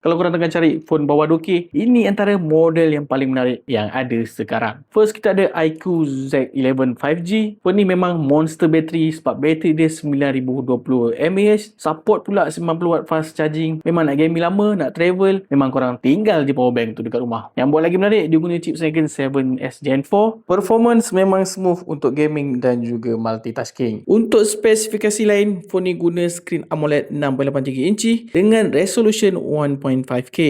Kalau korang tengah cari phone bawah 2K, ini antara model yang paling menarik yang ada sekarang. First, kita ada iQOO Z11 5G. Phone ni memang monster battery sebab bateri dia 9020 mAh. Support pula 90W fast charging. Memang nak gaming lama, nak travel, memang korang tinggal je power bank tu dekat rumah. Yang buat lagi menarik, dia guna chip Snapdragon 7S Gen 4. Performance memang smooth untuk gaming dan juga multitasking. Untuk spesifikasi lain, phone ni guna screen AMOLED 6.83 inci dengan resolution 1.5K.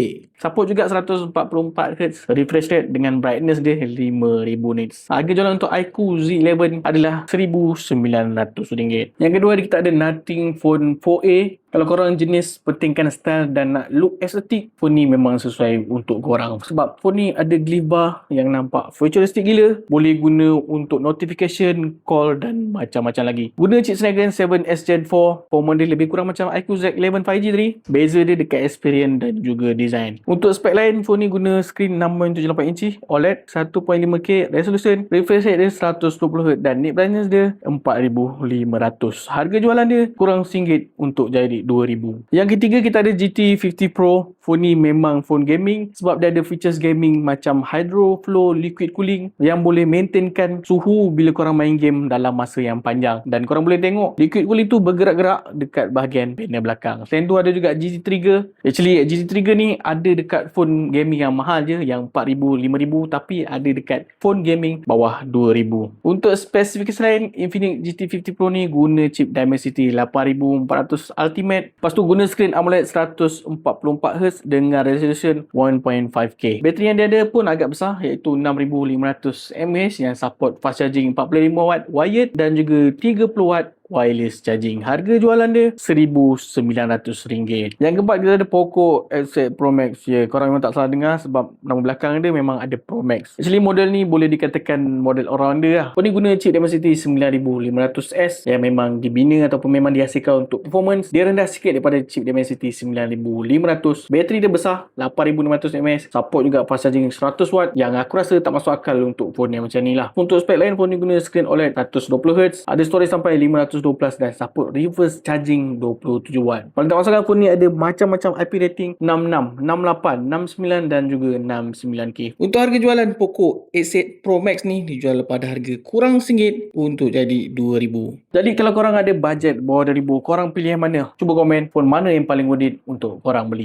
Support juga 144Hz refresh rate dengan brightness dia 5000 nits. Harga jualan untuk iQOO Z11 adalah RM1,900. Yang kedua, kita ada Nothing Phone 4a. Kalau korang jenis pentingkan style dan nak look estetik, phone ni memang sesuai untuk korang. Sebab phone ni ada glyph bar yang nampak futuristic gila. Boleh guna untuk notification, call dan macam-macam lagi. Guna chip Snapdragon 7S Gen 4. Phone model lebih kurang macam iQOO Z11 5G tadi. Beza dia dekat experience dan juga design. Untuk spek lain, phone ni guna screen 6.78 inci OLED, 1.5K resolution, refresh rate dia 120Hz dan nit brightness dia 4500. Harga jualan dia kurang RM1 untuk jadi RM2,000. Yang ketiga, kita ada GT50 Pro. Phone ni memang phone gaming sebab dia ada features gaming macam Hydro Flow Liquid Cooling yang boleh maintainkan suhu bila korang main game dalam masa yang panjang. Dan korang boleh tengok Liquid Cooling tu bergerak-gerak dekat bahagian panel belakang. Selain tu ada juga GT Trigger. Actually GT Trigger ni ada dekat phone gaming yang mahal je, yang RM4,000, RM5,000, tapi ada dekat phone gaming bawah RM2,000. Untuk spesifikasi lain, Infinix GT50 Pro ni guna chip Dimensity 8400 Ultimate. Lepas tu guna screen AMOLED 144Hz dengan resolution 1.5K. Bateri yang dia ada pun agak besar, iaitu 6500 mAh yang support fast charging 45W wired dan juga 30W wireless charging. Harga jualan dia RM1,900. Yang keempat, kita ada Poco X8 Pro Max. Korang memang tak salah dengar sebab nama belakang dia memang ada Pro Max. Actually model ni boleh dikatakan model all-rounder lah. Phone ni guna chip Dimensity 9500S yang memang dibina ataupun memang dihasilkan untuk performance. Dia rendah sikit daripada chip Dimensity 9500. Bateri dia besar 8500 mAh. Support juga fast charging 100W yang aku rasa tak masuk akal untuk phone yang macam ni lah. Untuk spek lain, phone ni guna screen OLED 120Hz, ada storage sampai 512 dan support reverse charging 27W. Paling tak masalah, phone ni ada macam-macam IP rating 66, 68, 69 dan juga 69K. Untuk harga jualan Poco X8 Pro Max ni dijual pada harga kurang RM1 untuk jadi RM2,000. Jadi kalau korang ada bajet bawah RM2,000, korang pilih yang mana? Cuba komen phone mana yang paling worth it untuk korang beli.